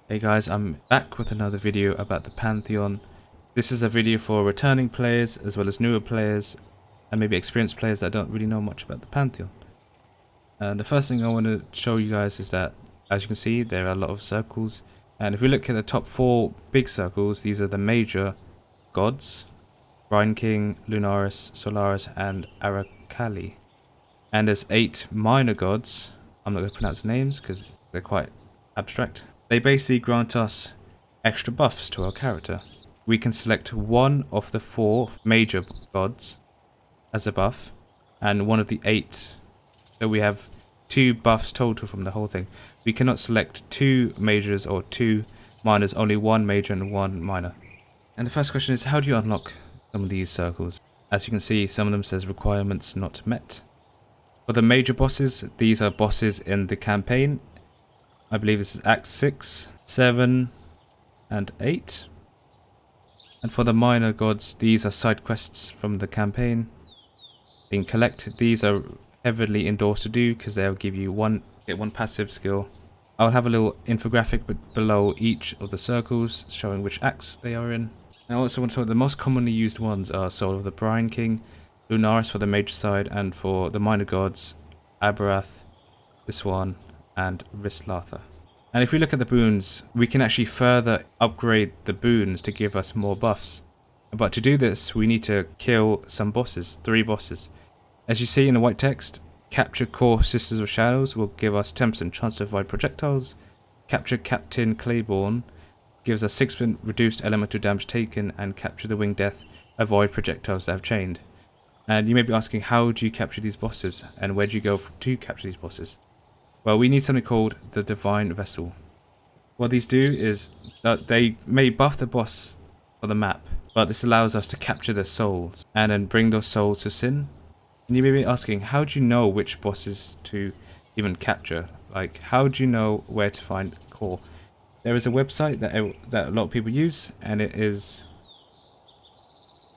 Hey guys, I'm back with another video about the Pantheon. This is a video for returning players as well as newer players and maybe experienced players that don't really know much about the Pantheon. And the first thing I want to show you guys is that, as you can see, there are a lot of circles. And if we look at the top 4 big circles, these are the major gods: Brine King, Lunaris, Solaris and Aracali. And there's 8 minor gods. I'm not going to pronounce the names because they're quite abstract. They basically grant us extra buffs to our character. We can select one of the 4 major gods as a buff and one of the 8. So we have 2 buffs total from the whole thing. We cannot select 2 majors or 2 minors, only 1 major and 1 minor. And the first question is, how do you unlock some of these circles? As you can see, some of them says requirements not met. For the major bosses, these are bosses in the campaign. I believe this is Act 6, 7 and 8. And for the minor gods, these are side quests from the campaign being collected. These are heavily endorsed to do because they'll give you one passive skill. I'll have a little infographic below each of the circles showing which acts they are in. And I also want to talk, the most commonly used ones are Soul of the Brine King, Lunaris for the major side, and for the minor gods, Abarath, this one, and Rislatha. And if we look at the boons, we can actually further upgrade the boons to give us more buffs. But to do this, we need to kill some bosses, 3 bosses. As you see in the white text, capture core Sisters of Shadows will give us 10% chance to avoid projectiles. Capture Captain Claiborne gives us 6% reduced elemental damage taken, and capture the Winged Death, avoid projectiles that have chained. And you may be asking, how do you capture these bosses and where do you go to capture these bosses? Well, we need something called the Divine Vessel. What these do is that they may buff the boss on the map, but this allows us to capture their souls and then bring those souls to Sin. And you may be asking, how do you know which bosses to even capture? Like, how do you know where to find core? There is a website that a lot of people use, and it is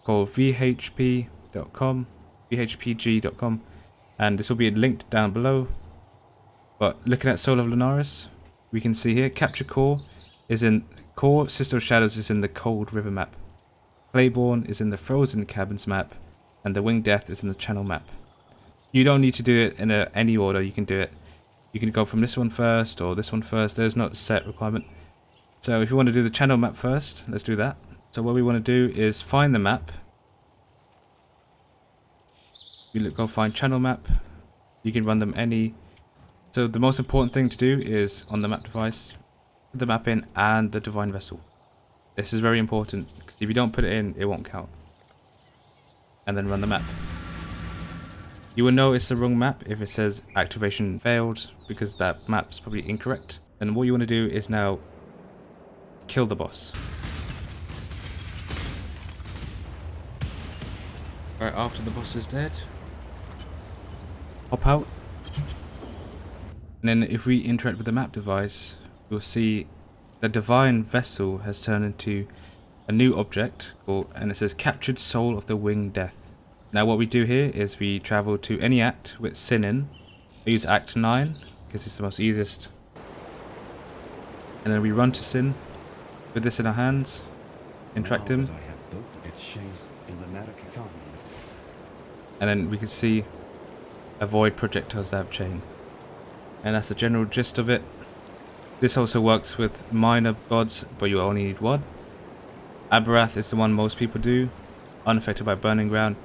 called vhpg.com, and this will be linked down below. But looking at Soul of Lunaris, we can see here capture core is in core. Sister of Shadows is in the Cold River map. Claiborne is in the Frozen Cabins map, and the Winged Death is in the Channel map. You don't need to do it in any order. You can do it. You can go from this one first or this one first. There's not a set requirement. So if you want to do the Channel map first, let's do that. So what we want to do is find the map. You go find Channel map. You can run them any. So the most important thing to do is on the map device, put the map in and the Divine Vessel. This is very important because if you don't put it in, it won't count. And then run the map. You will know it's the wrong map if it says activation failed, because that map's probably incorrect. And what you want to do is now kill the boss. Right after the boss is dead, hop out. And then if we interact with the map device, we'll see the Divine Vessel has turned into a new object called, and it says Captured Soul of the Winged Death. Now what we do here is we travel to any act with Sin in. I use Act 9 because it's the most easiest. And then we run to Sin with this in our hands, interact him. And then we can see avoid projectiles that have chain. And that's the general gist of it. This also works with minor gods, but you only need 1. Abarath is the one most people do, unaffected by burning ground.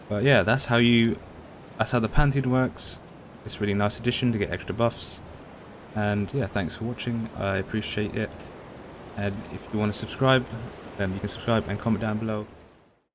But yeah, that's how the Pantheon works. It's a really nice addition to get extra buffs. And yeah, thanks for watching. I appreciate it. And if you want to subscribe, then you can subscribe and comment down below.